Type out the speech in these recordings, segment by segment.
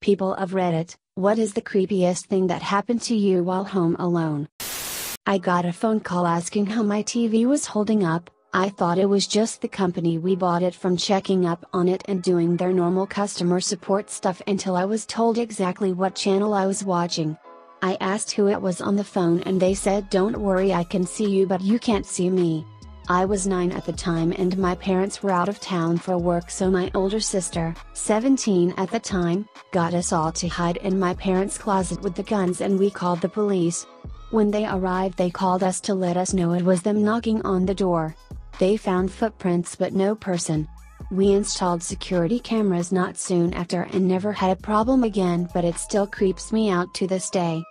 People of Reddit, what is the creepiest thing that happened to you while home alone? I got a phone call asking how my TV was holding up. I thought it was just the company we bought it from checking up on it and doing their normal customer support stuff until I was told exactly what channel I was watching. I asked who it was on the phone and they said, "Don't worry, I can see you but you can't see me." I was 9 at the time and my parents were out of town for work, so my older sister, 17 at the time, got us all to hide in my parents' closet with the guns and we called the police. When they arrived they called us to let us know it was them knocking on the door. They found footprints but no person. We installed security cameras not soon after and never had a problem again, but it still creeps me out to this day.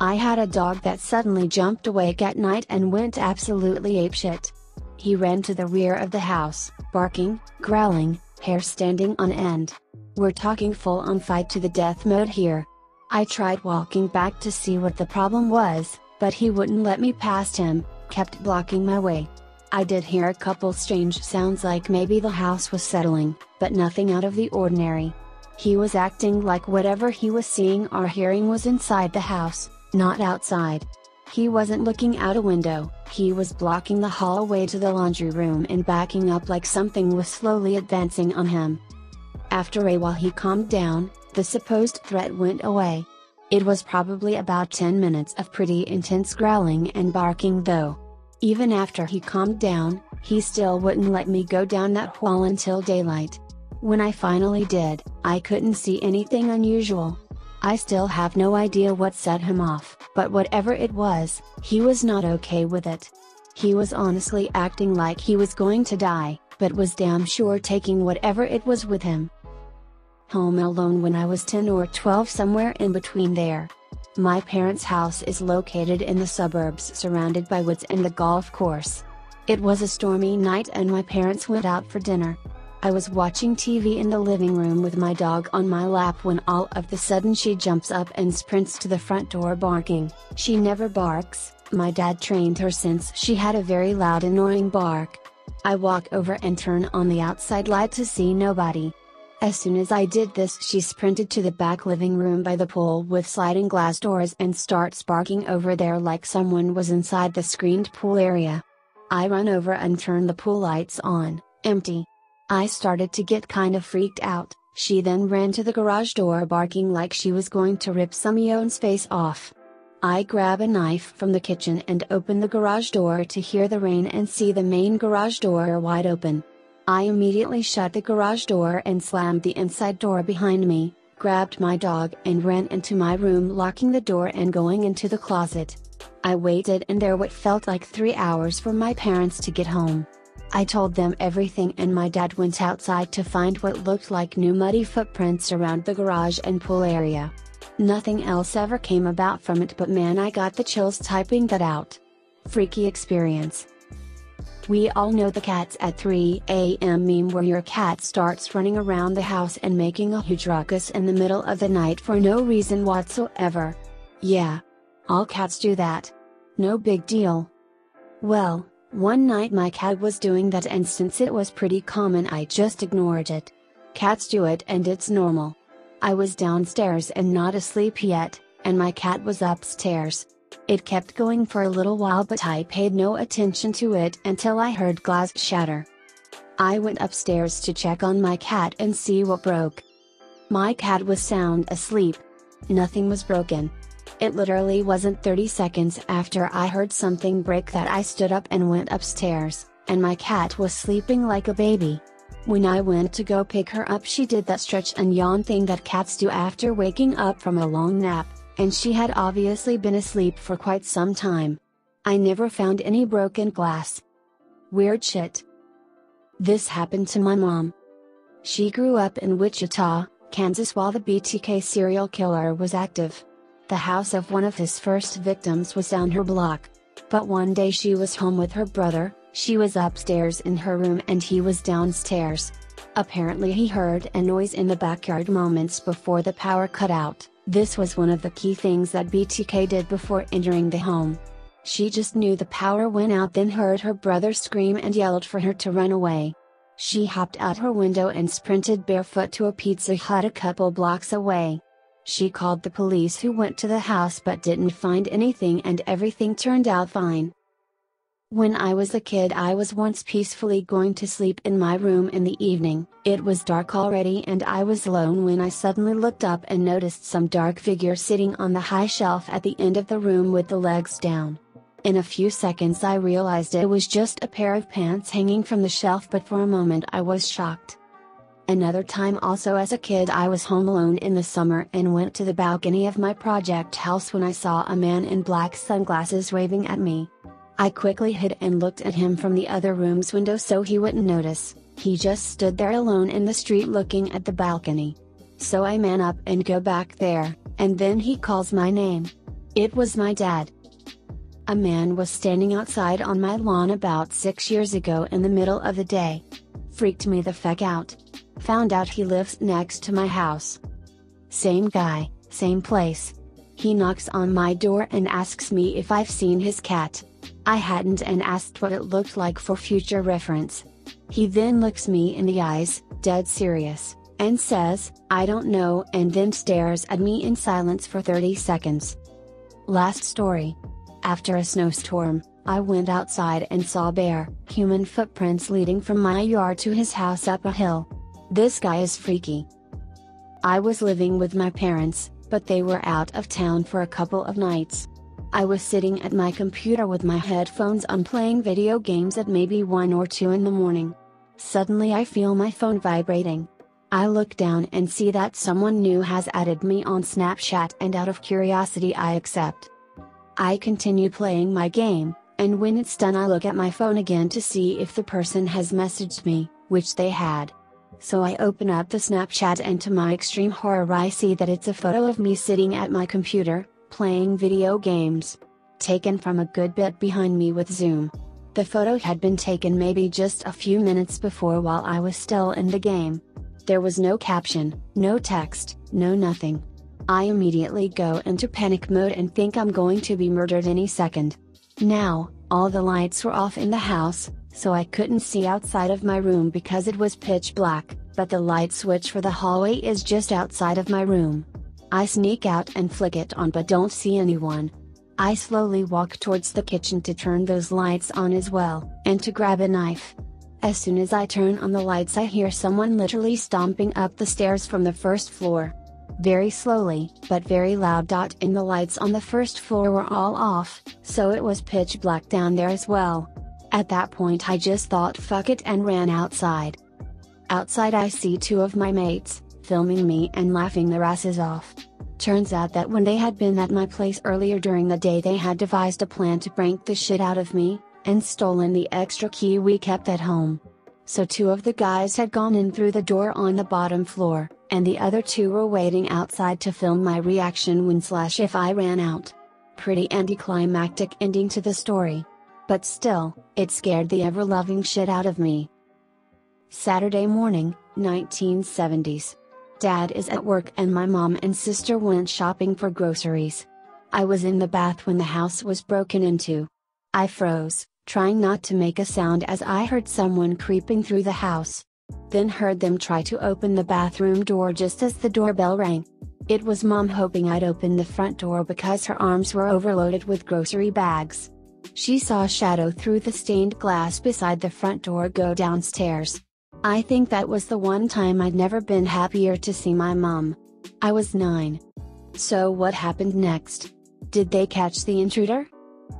I had a dog that suddenly jumped awake at night and went absolutely apeshit. He ran to the rear of the house, barking, growling, hair standing on end. We're talking full-on fight to the death mode here. I tried walking back to see what the problem was, but he wouldn't let me past him, kept blocking my way. I did hear a couple strange sounds like maybe the house was settling, but nothing out of the ordinary. He was acting like whatever he was seeing or hearing was inside the house, not outside. He wasn't looking out a window, he was blocking the hallway to the laundry room and backing up like something was slowly advancing on him. After a while he calmed down, the supposed threat went away. It was probably about 10 minutes of pretty intense growling and barking though. Even after he calmed down, he still wouldn't let me go down that hall until daylight. When I finally did, I couldn't see anything unusual. I still have no idea what set him off, but whatever it was, he was not okay with it. He was honestly acting like he was going to die, but was damn sure taking whatever it was with him. Home alone when I was 10 or 12, somewhere in between there. My parents' house is located in the suburbs surrounded by woods and the golf course. It was a stormy night and my parents went out for dinner. I was watching TV in the living room with my dog on my lap when all of a sudden she jumps up and sprints to the front door barking. She never barks, my dad trained her since she had a very loud annoying bark. I walk over and turn on the outside light to see nobody. As soon as I did this, she sprinted to the back living room by the pool with sliding glass doors and starts barking over there like someone was inside the screened pool area. I run over and turn the pool lights on, empty. I started to get kind of freaked out. She then ran to the garage door barking like she was going to rip some yo's face off. I grab a knife from the kitchen and open the garage door to hear the rain and see the main garage door wide open. I immediately shut the garage door and slammed the inside door behind me, grabbed my dog and ran into my room, locking the door and going into the closet. I waited in there what felt like 3 hours for my parents to get home. I told them everything and my dad went outside to find what looked like new muddy footprints around the garage and pool area. Nothing else ever came about from it, but man, I got the chills typing that out. Freaky experience. We all know the cats at 3 a.m. meme where your cat starts running around the house and making a huge ruckus in the middle of the night for no reason whatsoever. Yeah. All cats do that. No big deal. Well, one night my cat was doing that and since it was pretty common I just ignored it. Cats do it and it's normal. I was downstairs and not asleep yet, and my cat was upstairs. It kept going for a little while but I paid no attention to it until I heard glass shatter. I went upstairs to check on my cat and see what broke. My cat was sound asleep. Nothing was broken. It literally wasn't 30 seconds after I heard something break that I stood up and went upstairs, and my cat was sleeping like a baby. When I went to go pick her up, she did that stretch and yawn thing that cats do after waking up from a long nap, and she had obviously been asleep for quite some time. I never found any broken glass. Weird shit. This happened to my mom. She grew up in Wichita, Kansas while the BTK serial killer was active. The house of one of his first victims was down her block. But one day she was home with her brother, she was upstairs in her room and he was downstairs. Apparently he heard a noise in the backyard moments before the power cut out. This was one of the key things that BTK did before entering the home. She just knew the power went out, then heard her brother scream and yelled for her to run away. She hopped out her window and sprinted barefoot to a Pizza Hut a couple blocks away. She called the police, who went to the house but didn't find anything, and everything turned out fine. When I was a kid, I was once peacefully going to sleep in my room in the evening. It was dark already and I was alone when I suddenly looked up and noticed some dark figure sitting on the high shelf at the end of the room with the legs down. In a few seconds I realized it was just a pair of pants hanging from the shelf, but for a moment I was shocked. Another time, also as a kid, I was home alone in the summer and went to the balcony of my project house when I saw a man in black sunglasses waving at me. I quickly hid and looked at him from the other room's window so he wouldn't notice. He just stood there alone in the street looking at the balcony. So I man up and go back there, and then he calls my name. It was my dad. A man was standing outside on my lawn about 6 years ago in the middle of the day. Freaked me the feck out. Found out he lives next to my house. Same guy, same place. He knocks on my door and asks me if I've seen his cat. I hadn't, and asked what it looked like for future reference. He then looks me in the eyes, dead serious, and says, "I don't know," and then stares at me in silence for 30 seconds. Last story. After a snowstorm, I went outside and saw bare, human footprints leading from my yard to his house up a hill. This guy is freaky. I was living with my parents, but they were out of town for a couple of nights. I was sitting at my computer with my headphones on playing video games at maybe 1 or 2 in the morning. Suddenly I feel my phone vibrating. I look down and see that someone new has added me on Snapchat, and out of curiosity I accept. I continue playing my game, and when it's done I look at my phone again to see if the person has messaged me, which they had. So I open up the Snapchat, and to my extreme horror I see that it's a photo of me sitting at my computer, playing video games. Taken from a good bit behind me with zoom. The photo had been taken maybe just a few minutes before while I was still in the game. There was no caption, no text, no nothing. I immediately go into panic mode and think I'm going to be murdered any second. Now, all the lights were off in the house, so I couldn't see outside of my room because it was pitch black, but the light switch for the hallway is just outside of my room. I sneak out and flick it on but don't see anyone. I slowly walk towards the kitchen to turn those lights on as well, and to grab a knife. As soon as I turn on the lights I hear someone literally stomping up the stairs from the first floor. Very slowly, but very loud. And the lights on the first floor were all off, so it was pitch black down there as well. At that point I just thought fuck it and ran outside. Outside I see 2 of my mates, filming me and laughing their asses off. Turns out that when they had been at my place earlier during the day they had devised a plan to prank the shit out of me, and stolen the extra key we kept at home. So 2 of the guys had gone in through the door on the bottom floor, and the other 2 were waiting outside to film my reaction when/if I ran out. Pretty anticlimactic ending to the story. But still, it scared the ever-loving shit out of me. Saturday morning, 1970s. Dad is at work and my mom and sister went shopping for groceries. I was in the bath when the house was broken into. I froze, trying not to make a sound as I heard someone creeping through the house. Then heard them try to open the bathroom door just as the doorbell rang. It was Mom hoping I'd open the front door because her arms were overloaded with grocery bags. She saw a shadow through the stained glass beside the front door go downstairs. I think that was the one time I'd never been happier to see my mom. I was 9. So what happened next? Did they catch the intruder?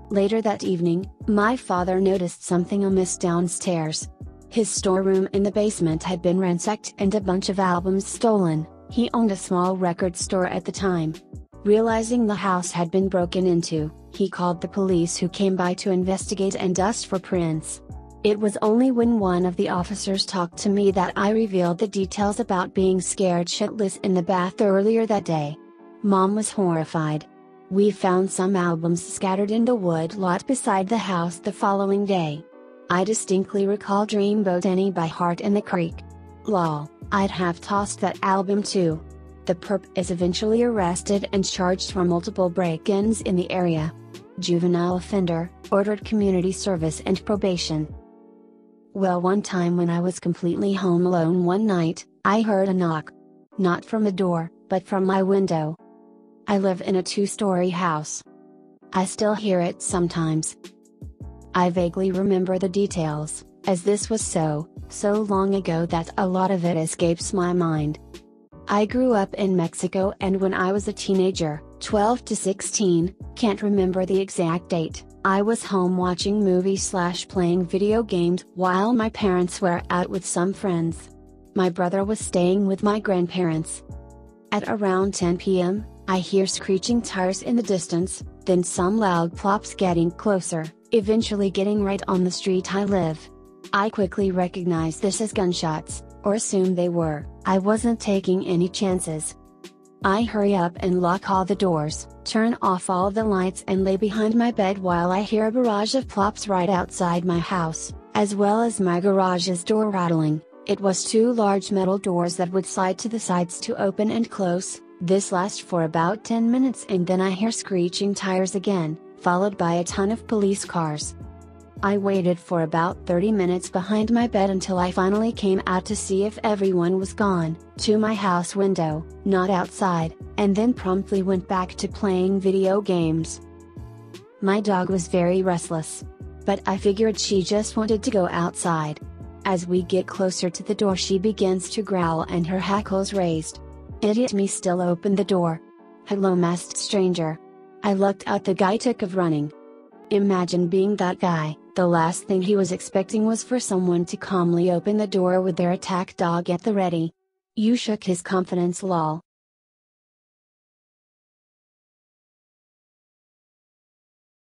Later that evening, my father noticed something amiss downstairs. His storeroom in the basement had been ransacked and a bunch of albums stolen. He owned a small record store at the time. Realizing the house had been broken into, he called the police, who came by to investigate and dust for prints. It was only when one of the officers talked to me that I revealed the details about being scared shitless in the bath earlier that day. Mom was horrified. We found some albums scattered in the wood lot beside the house the following day. I distinctly recall Dreamboat Annie by Heart in the Creek. Lol, I'd have tossed that album too. The perp is eventually arrested and charged for multiple break-ins in the area. Juvenile offender, ordered community service and probation. Well, one time when I was completely home alone one night, I heard a knock. Not from the door, but from my window. I live in a 2-story house. I still hear it sometimes. I vaguely remember the details, as this was so long ago that a lot of it escapes my mind. I grew up in Mexico, and when I was a teenager, 12 to 16, can't remember the exact date, I was home watching movies/playing video games while my parents were out with some friends. My brother was staying with my grandparents. At around 10 p.m., I hear screeching tires in the distance, then some loud plops getting closer, eventually getting right on the street I live. I quickly recognize this as gunshots, or assume they were. I wasn't taking any chances. I hurry up and lock all the doors, turn off all the lights, and lay behind my bed while I hear a barrage of plops right outside my house, as well as my garage's door rattling. It was 2 large metal doors that would slide to the sides to open and close. This lasts for about 10 minutes, and then I hear screeching tires again, followed by a ton of police cars. I waited for about 30 minutes behind my bed until I finally came out to see if everyone was gone, to my house window, not outside, and then promptly went back to playing video games. My dog was very restless. But I figured she just wanted to go outside. As we get closer to the door, she begins to growl and her hackles raised. Idiot me still opened the door. "Hello, masked stranger." I looked out. The guy took off running. Imagine being that guy. The last thing he was expecting was for someone to calmly open the door with their attack dog at the ready. You shook his confidence, lol.